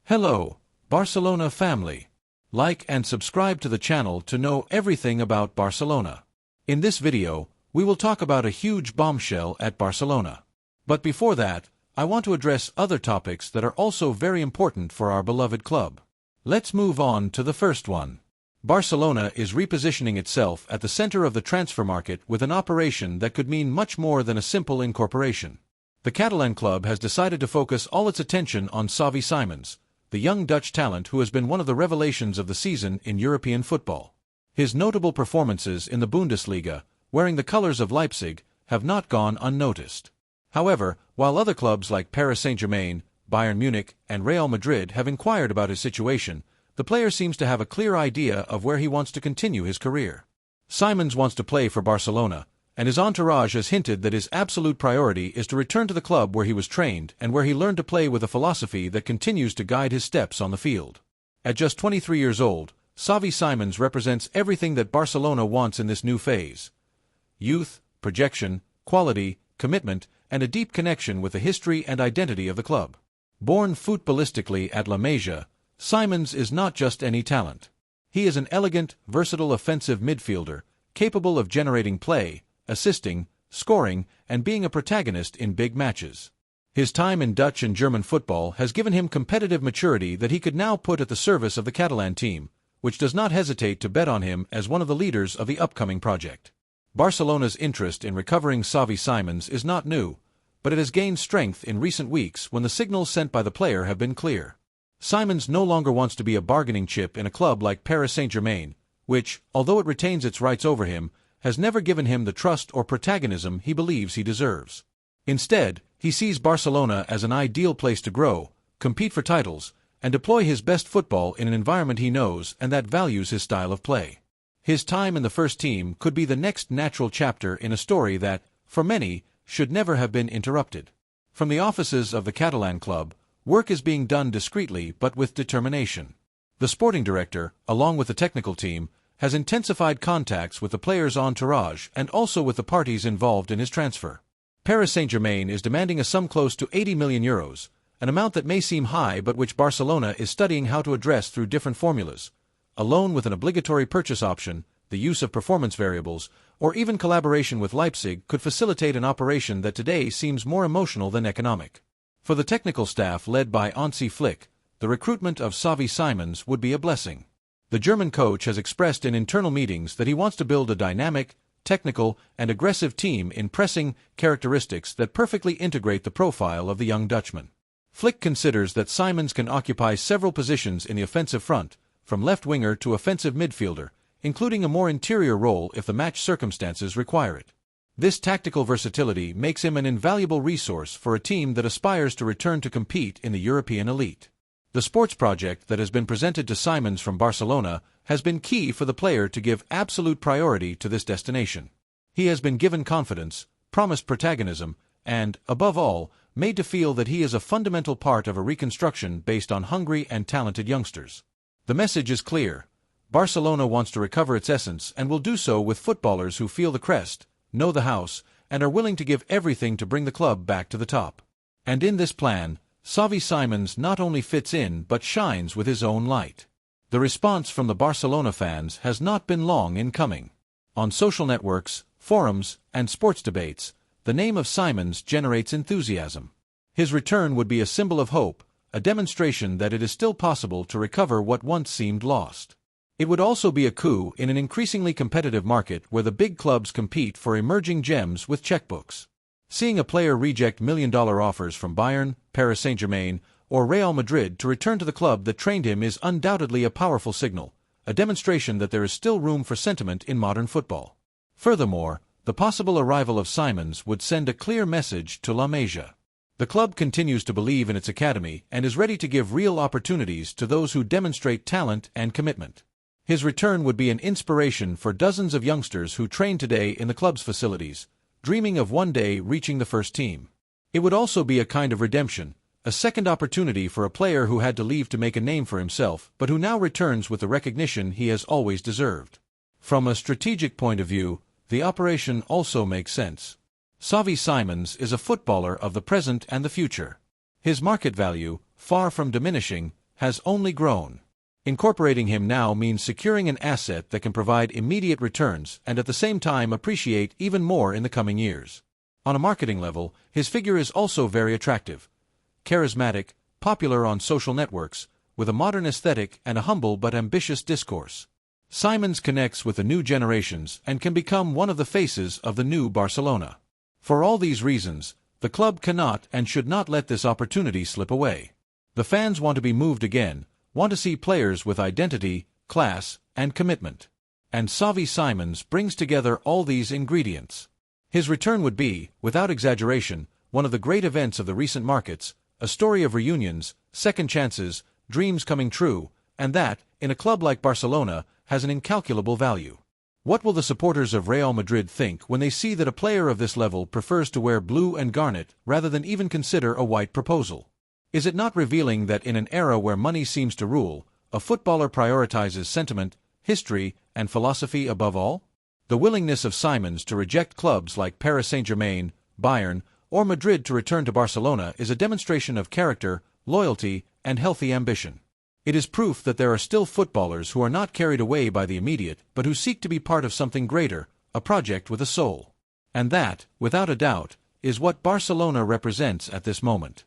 Hello, Barcelona family. Like and subscribe to the channel to know everything about Barcelona. In this video, we will talk about a huge bombshell at Barcelona. But before that, I want to address other topics that are also very important for our beloved club. Let's move on to the first one. Barcelona is repositioning itself at the center of the transfer market with an operation that could mean much more than a simple incorporation. The Catalan club has decided to focus all its attention on Xavi Simons, the young Dutch talent who has been one of the revelations of the season in European football. His notable performances in the Bundesliga, wearing the colors of Leipzig, have not gone unnoticed. However, while other clubs like Paris Saint-Germain, Bayern Munich, and Real Madrid have inquired about his situation, the player seems to have a clear idea of where he wants to continue his career. Simons wants to play for Barcelona, and his entourage has hinted that his absolute priority is to return to the club where he was trained and where he learned to play with a philosophy that continues to guide his steps on the field. At just 23 years old, Xavi Simons represents everything that Barcelona wants in this new phase: youth, projection, quality, commitment, and a deep connection with the history and identity of the club. Born footballistically at LAMINE, Simons is not just any talent. He is an elegant, versatile offensive midfielder, capable of generating play, assisting, scoring, and being a protagonist in big matches. His time in Dutch and German football has given him competitive maturity that he could now put at the service of the Catalan team, which does not hesitate to bet on him as one of the leaders of the upcoming project. Barcelona's interest in recovering Xavi Simons is not new, but it has gained strength in recent weeks when the signals sent by the player have been clear. Simons no longer wants to be a bargaining chip in a club like Paris Saint-Germain, which, although it retains its rights over him, has never given him the trust or protagonism he believes he deserves. Instead, he sees Barcelona as an ideal place to grow, compete for titles, and deploy his best football in an environment he knows and that values his style of play. His time in the first team could be the next natural chapter in a story that, for many, should never have been interrupted. From the offices of the Catalan club, work is being done discreetly but with determination. The sporting director, along with the technical team, has intensified contacts with the player's entourage and also with the parties involved in his transfer. Paris Saint-Germain is demanding a sum close to €80 million, an amount that may seem high but which Barcelona is studying how to address through different formulas: a loan with an obligatory purchase option, the use of performance variables, or even collaboration with Leipzig could facilitate an operation that today seems more emotional than economic. For the technical staff led by Hansi Flick, the recruitment of Xavi Simons would be a blessing. The German coach has expressed in internal meetings that he wants to build a dynamic, technical, and aggressive team in pressing characteristics that perfectly integrate the profile of the young Dutchman. Flick considers that Simons can occupy several positions in the offensive front, from left winger to offensive midfielder, including a more interior role if the match circumstances require it. This tactical versatility makes him an invaluable resource for a team that aspires to return to compete in the European elite. The sports project that has been presented to Simons from Barcelona has been key for the player to give absolute priority to this destination. He has been given confidence, promised protagonism, and, above all, made to feel that he is a fundamental part of a reconstruction based on hungry and talented youngsters. The message is clear: Barcelona wants to recover its essence and will do so with footballers who feel the crest, know the house, and are willing to give everything to bring the club back to the top. And in this plan, Xavi Simons not only fits in but shines with his own light. The response from the Barcelona fans has not been long in coming. On social networks, forums, and sports debates, the name of Simons generates enthusiasm. His return would be a symbol of hope, a demonstration that it is still possible to recover what once seemed lost. It would also be a coup in an increasingly competitive market where the big clubs compete for emerging gems with checkbooks. Seeing a player reject million-dollar offers from Bayern, Paris Saint-Germain, or Real Madrid to return to the club that trained him is undoubtedly a powerful signal, a demonstration that there is still room for sentiment in modern football. Furthermore, the possible arrival of Simons would send a clear message to LAMINE. The club continues to believe in its academy and is ready to give real opportunities to those who demonstrate talent and commitment. His return would be an inspiration for dozens of youngsters who train today in the club's facilities, dreaming of one day reaching the first team. It would also be a kind of redemption, a second opportunity for a player who had to leave to make a name for himself but who now returns with the recognition he has always deserved. From a strategic point of view, the operation also makes sense. Xavi Simons is a footballer of the present and the future. His market value, far from diminishing, has only grown. Incorporating him now means securing an asset that can provide immediate returns and at the same time appreciate even more in the coming years. On a marketing level, his figure is also very attractive. Charismatic, popular on social networks, with a modern aesthetic and a humble but ambitious discourse. Simons connects with the new generations and can become one of the faces of the new Barcelona. For all these reasons, the club cannot and should not let this opportunity slip away. The fans want to be moved again, want to see players with identity, class, and commitment. And Xavi Simons brings together all these ingredients. His return would be, without exaggeration, one of the great events of the recent markets, a story of reunions, second chances, dreams coming true, and that, in a club like Barcelona, has an incalculable value. What will the supporters of Real Madrid think when they see that a player of this level prefers to wear blue and garnet rather than even consider a white proposal? Is it not revealing that in an era where money seems to rule, a footballer prioritizes sentiment, history, and philosophy above all? The willingness of Simons to reject clubs like Paris Saint-Germain, Bayern, or Madrid to return to Barcelona is a demonstration of character, loyalty, and healthy ambition. It is proof that there are still footballers who are not carried away by the immediate but who seek to be part of something greater, a project with a soul. And that, without a doubt, is what Barcelona represents at this moment.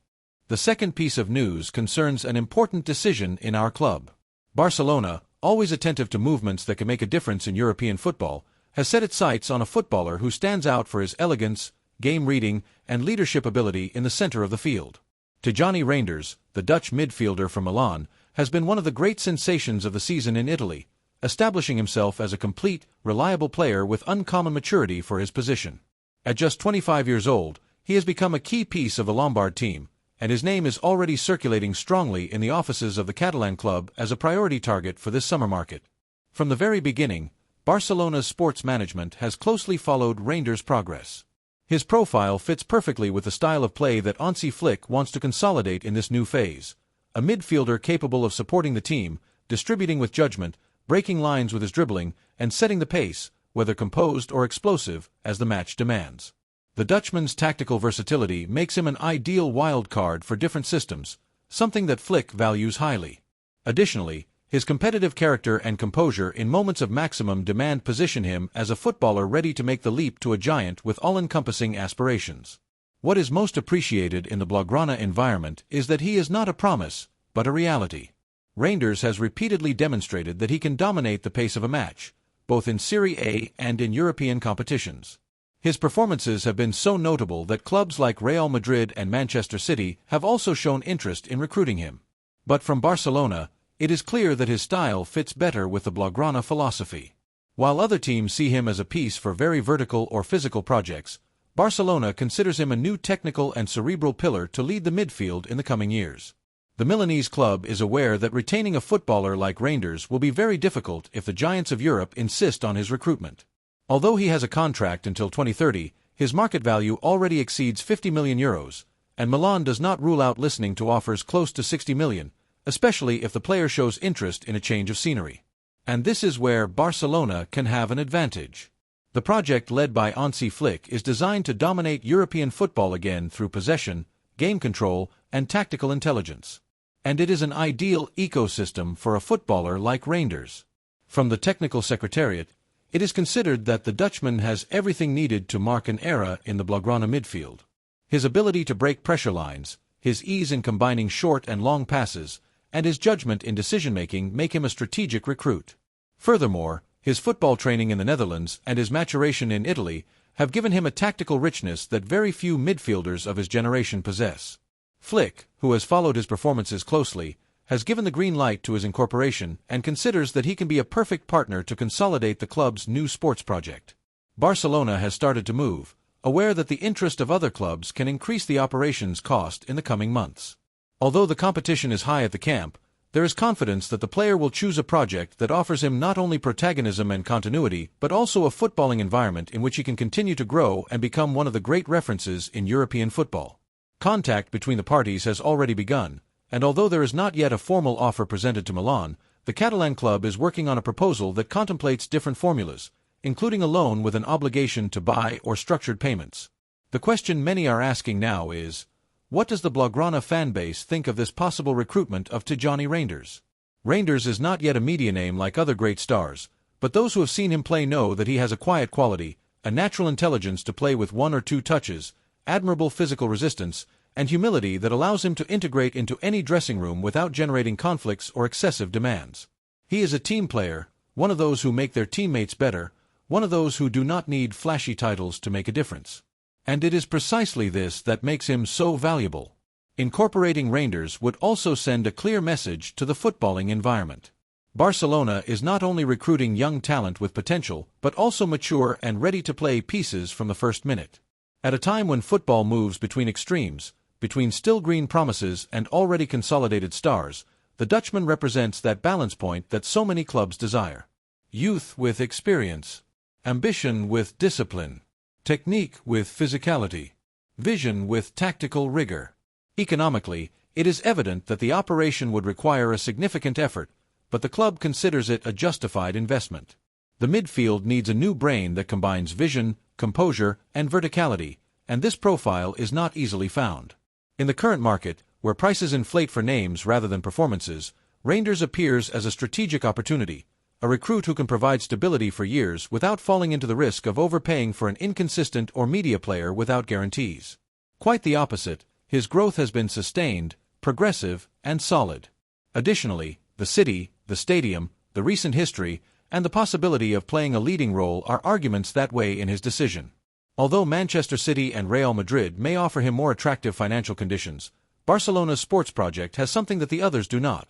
The second piece of news concerns an important decision in our club. Barcelona, always attentive to movements that can make a difference in European football, has set its sights on a footballer who stands out for his elegance, game reading, and leadership ability in the center of the field. Tijjani Reijnders, the Dutch midfielder from Milan, has been one of the great sensations of the season in Italy, establishing himself as a complete, reliable player with uncommon maturity for his position. At just 25 years old, he has become a key piece of the Lombard team, and his name is already circulating strongly in the offices of the Catalan club as a priority target for this summer market. From the very beginning, Barcelona's sports management has closely followed Reijnders' progress. His profile fits perfectly with the style of play that Hansi Flick wants to consolidate in this new phase. A midfielder capable of supporting the team, distributing with judgment, breaking lines with his dribbling, and setting the pace, whether composed or explosive, as the match demands. The Dutchman's tactical versatility makes him an ideal wild card for different systems, something that Flick values highly. Additionally, his competitive character and composure in moments of maximum demand position him as a footballer ready to make the leap to a giant with all-encompassing aspirations. What is most appreciated in the Blaugrana environment is that he is not a promise, but a reality. Reijnders has repeatedly demonstrated that he can dominate the pace of a match, both in Serie A and in European competitions. His performances have been so notable that clubs like Real Madrid and Manchester City have also shown interest in recruiting him. But from Barcelona, it is clear that his style fits better with the Blaugrana philosophy. While other teams see him as a piece for very vertical or physical projects, Barcelona considers him a new technical and cerebral pillar to lead the midfield in the coming years. The Milanese club is aware that retaining a footballer like Reijnders will be very difficult if the giants of Europe insist on his recruitment. Although he has a contract until 2030, his market value already exceeds €50 million, and Milan does not rule out listening to offers close to €60 million, especially if the player shows interest in a change of scenery. And this is where Barcelona can have an advantage. The project led by Hansi Flick is designed to dominate European football again through possession, game control, and tactical intelligence. And it is an ideal ecosystem for a footballer like Reijnders. From the technical secretariat, it is considered that the Dutchman has everything needed to mark an era in the Blaugrana midfield. His ability to break pressure lines, his ease in combining short and long passes, and his judgment in decision-making make him a strategic recruit. Furthermore, his football training in the Netherlands and his maturation in Italy have given him a tactical richness that very few midfielders of his generation possess. Flick, who has followed his performances closely, has given the green light to his incorporation and considers that he can be a perfect partner to consolidate the club's new sports project. Barcelona has started to move, aware that the interest of other clubs can increase the operations cost in the coming months. Although the competition is high at the camp, there is confidence that the player will choose a project that offers him not only protagonism and continuity, but also a footballing environment in which he can continue to grow and become one of the great references in European football. Contact between the parties has already begun, and although there is not yet a formal offer presented to Milan, the Catalan club is working on a proposal that contemplates different formulas, including a loan with an obligation to buy or structured payments. The question many are asking now is, What does the Blaugrana fanbase think of this possible recruitment of Tijjani Reijnders? Reijnders is not yet a media name like other great stars, but those who have seen him play know that he has a quiet quality, a natural intelligence to play with 1 or 2 touches, admirable physical resistance, and humility that allows him to integrate into any dressing room without generating conflicts or excessive demands. He is a team player, one of those who make their teammates better, one of those who do not need flashy titles to make a difference. And it is precisely this that makes him so valuable. Incorporating Reijnders would also send a clear message to the footballing environment. Barcelona is not only recruiting young talent with potential, but also mature and ready-to-play pieces from the first minute. At a time when football moves between extremes, between still green promises and already consolidated stars, the Dutchman represents that balance point that so many clubs desire. Youth with experience, ambition with discipline, technique with physicality, vision with tactical rigor. Economically, it is evident that the operation would require a significant effort, but the club considers it a justified investment. The midfield needs a new brain that combines vision, composure, and verticality, and this profile is not easily found. In the current market, where prices inflate for names rather than performances, Reijnders appears as a strategic opportunity, a recruit who can provide stability for years without falling into the risk of overpaying for an inconsistent or media player without guarantees. Quite the opposite, his growth has been sustained, progressive, and solid. Additionally, the city, the stadium, the recent history, and the possibility of playing a leading role are arguments that way in his decision. Although Manchester City and Real Madrid may offer him more attractive financial conditions, Barcelona's sports project has something that the others do not: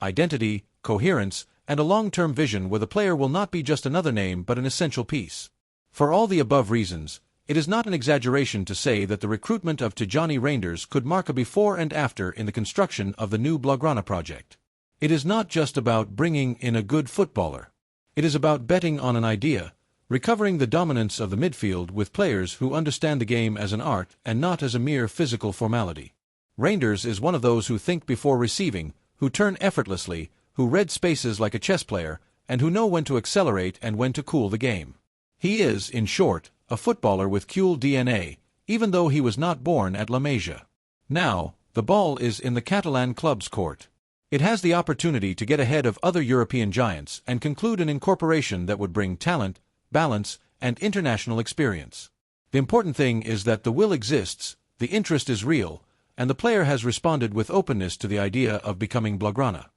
identity, coherence, and a long-term vision where the player will not be just another name but an essential piece. For all the above reasons, it is not an exaggeration to say that the recruitment of Tijjani Reijnders could mark a before and after in the construction of the new Blaugrana project. It is not just about bringing in a good footballer. It is about betting on an idea, recovering the dominance of the midfield with players who understand the game as an art and not as a mere physical formality. Reijnders is one of those who think before receiving, who turn effortlessly, who read spaces like a chess player, and who know when to accelerate and when to cool the game. He is, in short, a footballer with cool DNA, even though he was not born at La Masia. Now, the ball is in the Catalan club's court. It has the opportunity to get ahead of other European giants and conclude an incorporation that would bring talent, balance, and international experience. The important thing is that the will exists, the interest is real, and the player has responded with openness to the idea of becoming Blaugrana.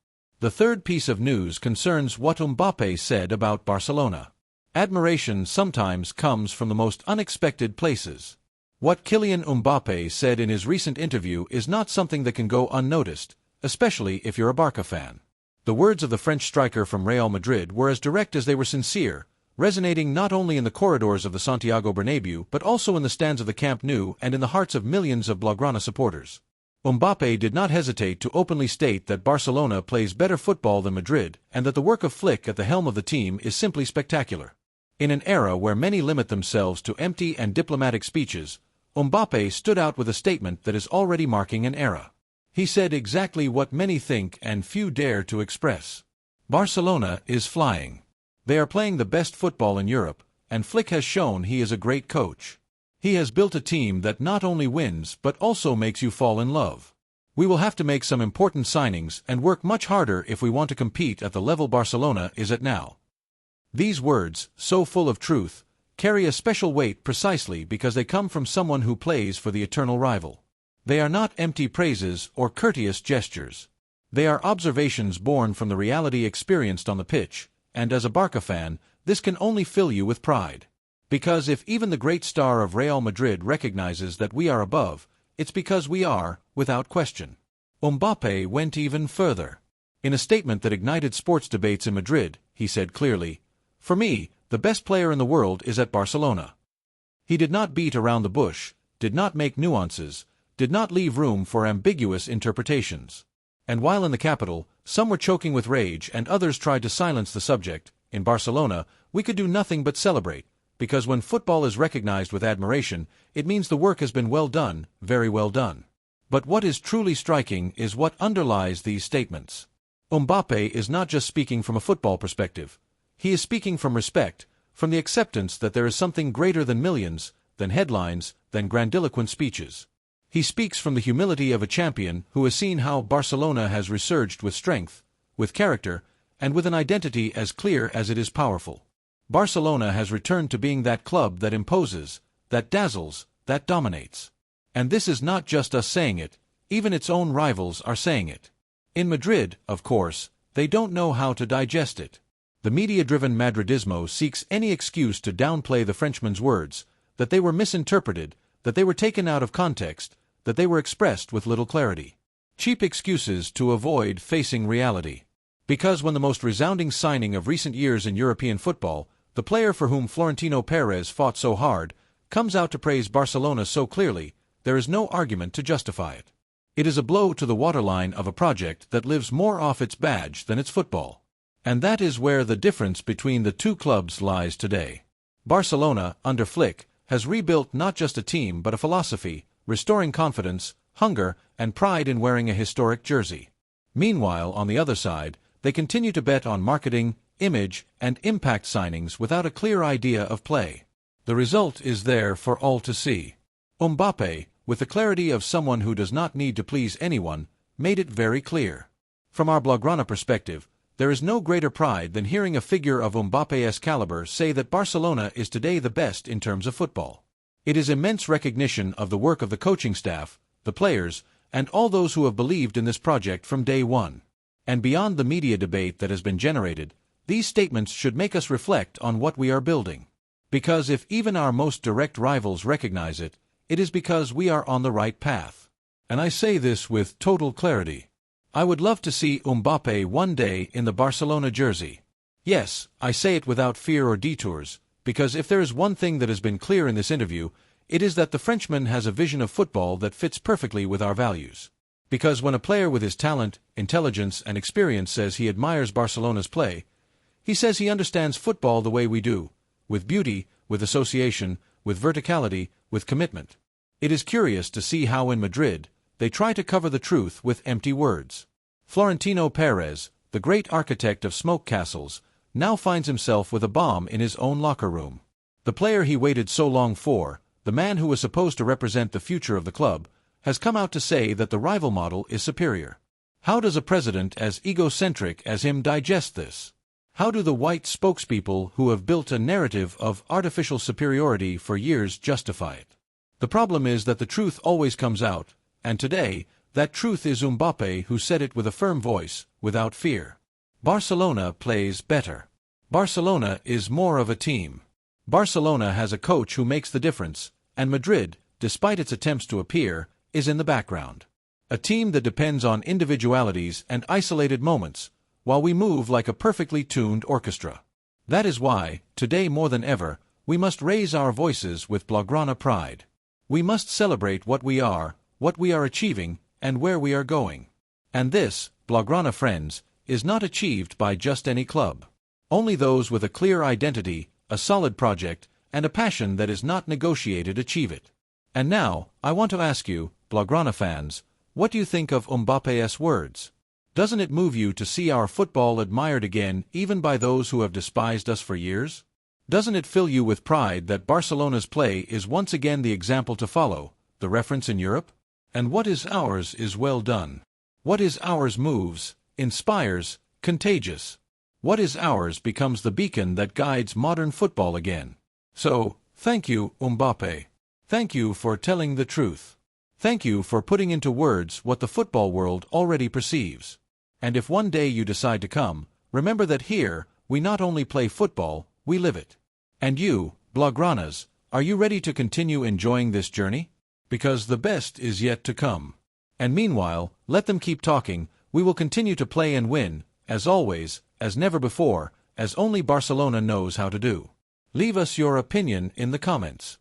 The third piece of news concerns what Mbappé said about Barcelona. Admiration sometimes comes from the most unexpected places. What Kylian Mbappé said in his recent interview is not something that can go unnoticed, especially if you're a Barca fan. The words of the French striker from Real Madrid were as direct as they were sincere, resonating not only in the corridors of the Santiago Bernabéu but also in the stands of the Camp Nou and in the hearts of millions of Blaugrana supporters. Mbappé did not hesitate to openly state that Barcelona plays better football than Madrid and that the work of Flick at the helm of the team is simply spectacular. In an era where many limit themselves to empty and diplomatic speeches, Mbappé stood out with a statement that is already marking an era. He said exactly what many think and few dare to express. Barcelona is flying. They are playing the best football in Europe, and Flick has shown he is a great coach. He has built a team that not only wins but also makes you fall in love. We will have to make some important signings and work much harder if we want to compete at the level Barcelona is at now. These words, so full of truth, carry a special weight precisely because they come from someone who plays for the eternal rival. They are not empty praises or courteous gestures. They are observations born from the reality experienced on the pitch, and as a Barca fan, this can only fill you with pride. Because if even the great star of Real Madrid recognizes that we are above, it's because we are, without question. Mbappé went even further. In a statement that ignited sports debates in Madrid, he said clearly, "For me, the best player in the world is at Barcelona." He did not beat around the bush, did not make nuances, did not leave room for ambiguous interpretations. And while in the capital, some were choking with rage and others tried to silence the subject, in Barcelona, we could do nothing but celebrate, because when football is recognized with admiration, it means the work has been well done, very well done. But what is truly striking is what underlies these statements. Mbappé is not just speaking from a football perspective. He is speaking from respect, from the acceptance that there is something greater than millions, than headlines, than grandiloquent speeches. He speaks from the humility of a champion who has seen how Barcelona has resurged with strength, with character, and with an identity as clear as it is powerful. Barcelona has returned to being that club that imposes, that dazzles, that dominates. And this is not just us saying it, even its own rivals are saying it. In Madrid, of course, they don't know how to digest it. The media-driven Madridismo seeks any excuse to downplay the Frenchman's words, that they were misinterpreted, that they were taken out of context, that they were expressed with little clarity. Cheap excuses to avoid facing reality. Because when the most resounding signing of recent years in European football, the player for whom Florentino Perez fought so hard, comes out to praise Barcelona so clearly, there is no argument to justify it. It is a blow to the waterline of a project that lives more off its badge than its football. And that is where the difference between the two clubs lies today. Barcelona, under Flick, has rebuilt not just a team but a philosophy, restoring confidence, hunger, and pride in wearing a historic jersey. Meanwhile, on the other side, they continue to bet on marketing, image, and impact signings without a clear idea of play. The result is there for all to see. Mbappé, with the clarity of someone who does not need to please anyone, made it very clear. From our Blaugrana perspective, there is no greater pride than hearing a figure of Mbappé's caliber say that Barcelona is today the best in terms of football. It is immense recognition of the work of the coaching staff, the players, and all those who have believed in this project from day one. And beyond the media debate that has been generated, these statements should make us reflect on what we are building. Because if even our most direct rivals recognize it, it is because we are on the right path. And I say this with total clarity. I would love to see Mbappé one day in the Barcelona jersey. Yes, I say it without fear or detours, because if there is one thing that has been clear in this interview, it is that the Frenchman has a vision of football that fits perfectly with our values. Because when a player with his talent, intelligence, and experience says he admires Barcelona's play, he says he understands football the way we do, with beauty, with association, with verticality, with commitment. It is curious to see how in Madrid, they try to cover the truth with empty words. Florentino Perez, the great architect of smoke castles, now finds himself with a bomb in his own locker room. The player he waited so long for, the man who was supposed to represent the future of the club, has come out to say that the rival model is superior. How does a president as egocentric as him digest this? How do the white spokespeople who have built a narrative of artificial superiority for years justify it? The problem is that the truth always comes out, and today, that truth is Mbappé who said it with a firm voice, without fear. Barcelona plays better. Barcelona is more of a team. Barcelona has a coach who makes the difference, and Madrid, despite its attempts to appear, is in the background. A team that depends on individualities and isolated moments, while we move like a perfectly tuned orchestra. That is why, today more than ever, we must raise our voices with Blaugrana pride. We must celebrate what we are achieving, and where we are going. And this, Blaugrana friends, is not achieved by just any club. Only those with a clear identity, a solid project, and a passion that is not negotiated achieve it. And now, I want to ask you, Blaugrana fans, what do you think of Mbappé's words? Doesn't it move you to see our football admired again even by those who have despised us for years? Doesn't it fill you with pride that Barcelona's play is once again the example to follow, the reference in Europe? And what is ours is well done. What is ours moves, inspires, contagious. What is ours becomes the beacon that guides modern football again. So, thank you, Mbappé. Thank you for telling the truth. Thank you for putting into words what the football world already perceives. And if one day you decide to come, remember that here, we not only play football, we live it. And you, Blaugranas, are you ready to continue enjoying this journey? Because the best is yet to come. And meanwhile, let them keep talking, we will continue to play and win, as always, as never before, as only Barcelona knows how to do. Leave us your opinion in the comments.